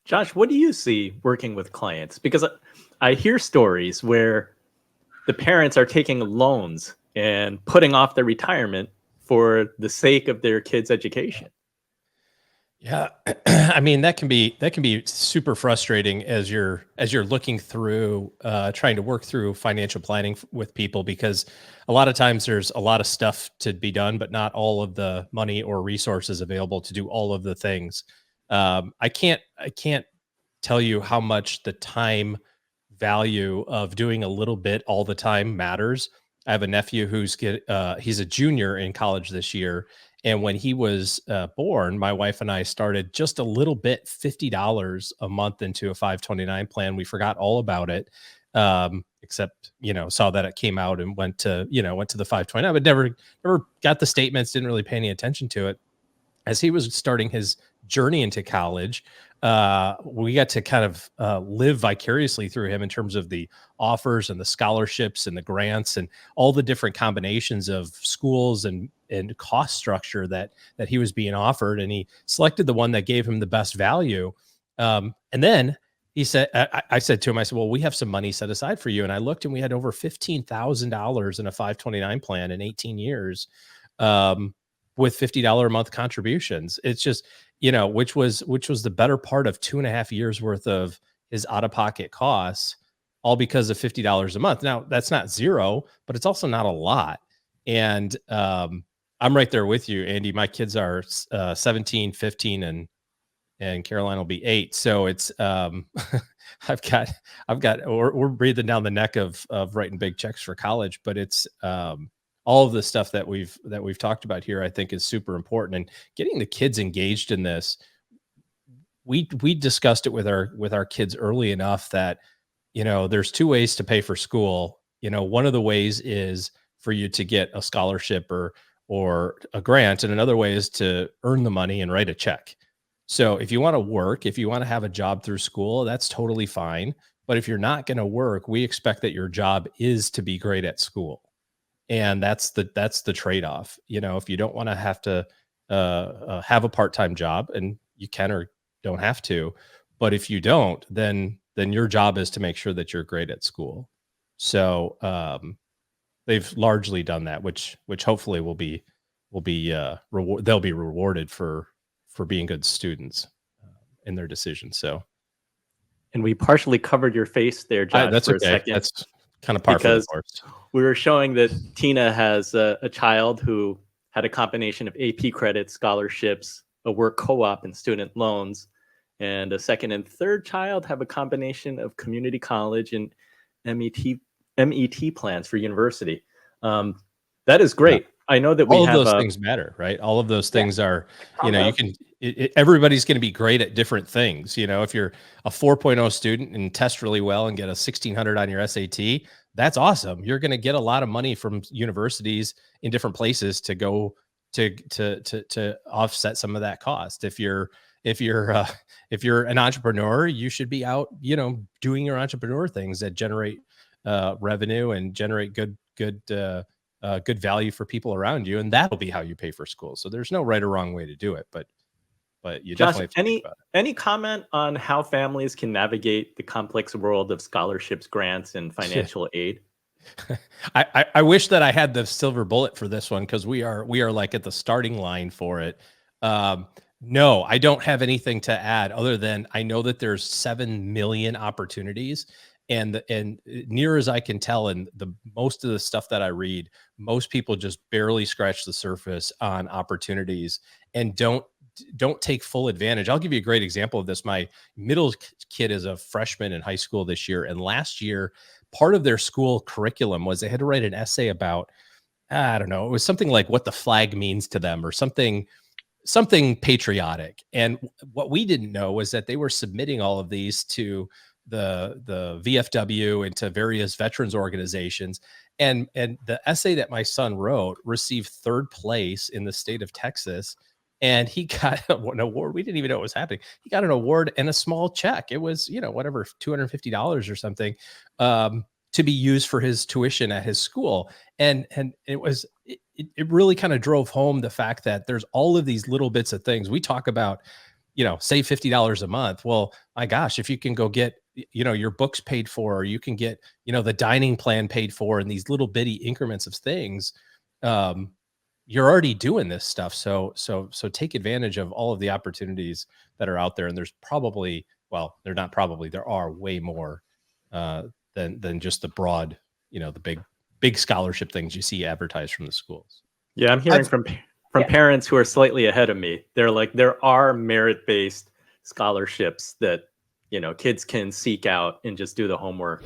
Josh, what do you see working with clients? Because I hear stories where the parents are taking loans and putting off their retirement for the sake of their kids' education. Yeah, I mean that can be super frustrating as you're looking through trying to work through financial planning with people, because a lot of times there's a lot of stuff to be done, but not all of the money or resources available to do all of the things. I can't tell you how much the time value of doing a little bit all the time matters. I have a nephew he's a junior in college this year, and when he was born, my wife and I started just a little bit, $50 a month into a 529 plan. We forgot all about it, except saw that it came out and went to the 529, but never got the statements. Didn't really pay any attention to it. As he was starting his journey into college, we got to kind of live vicariously through him in terms of the offers and the scholarships and the grants and all the different combinations of schools and cost structure that he was being offered. And he selected the one that gave him the best value. And then he said, I said to him, I said, well, we have some money set aside for you. And I looked, and we had over $15,000 in a 529 plan in 18 years. With $50 a month contributions. It's just, which was the better part of 2.5 years worth of his out-of-pocket costs, all because of $50 a month. Now, that's not zero, but it's also not a lot. And I'm right there with you, Andy. My kids are 17, 15, and Caroline will be 8. So it's we're breathing down the neck of writing big checks for college, but it's all of the stuff that we've talked about here, I think, is super important. And getting the kids engaged in this, we discussed it with our kids early enough that, there's 2 ways to pay for school. One of the ways is for you to get a scholarship or a grant, and another way is to earn the money and write a check. So if you want to work, if you want to have a job through school, that's totally fine. But if you're not going to work, we expect that your job is to be great at school. And that's the trade-off. If you don't want to have to have a part-time job, and you can or don't have to, but if you don't, then your job is to make sure that you're great at school. So they've largely done that, which hopefully will be they'll be rewarded for being good students in their decisions. So, and we partially covered your face there, Josh, that's for okay. a second. That's kind of par for the course. We were showing that Tina has a child who had a combination of AP credits, scholarships, a work co-op, and student loans. And a second and third child have a combination of community college and MET plans for university. That is great. Yeah. I know that all of those things matter, right? All of those things are, everybody's going to be great at different things. If you're a 4.0 student and test really well and get a 1600 on your SAT, that's awesome. You're going to get a lot of money from universities in different places to go to offset some of that cost. If you're an entrepreneur, you should be out, doing your entrepreneur things that generate revenue and generate good value for people around you, and that'll be how you pay for school. So there's no right or wrong way to do it, but you Josh, definitely have to think about it. Any comment on how families can navigate the complex world of scholarships, grants, and financial aid? I wish that I had the silver bullet for this one, because we are like at the starting line for it. No, I don't have anything to add other than I know that there's 7 million opportunities. And near as I can tell, and most of the stuff that I read, most people just barely scratch the surface on opportunities and don't take full advantage. I'll give you a great example of this. My middle kid is a freshman in high school this year. And last year, part of their school curriculum was they had to write an essay about, I don't know, it was something like what the flag means to them or something patriotic. And what we didn't know was that they were submitting all of these to the VFW and to various veterans organizations. And the essay that my son wrote received 3rd place in the state of Texas. And he got an award. We didn't even know it was happening. He got an award and a small check. It was, whatever, $250 or something, to be used for his tuition at his school. And it really kind of drove home the fact that there's all of these little bits of things we talk about, save $50 a month. Well, my gosh, if you can go get, your books paid for, or you can get, the dining plan paid for, and these little bitty increments of things, you're already doing this stuff. So take advantage of all of the opportunities that are out there. And there's probably, well, they're not probably, there are way more than just the broad, the big scholarship things you see advertised from the schools. Yeah, I'm hearing from parents who are slightly ahead of me. They're like, there are merit-based scholarships that, kids can seek out and just do the homework.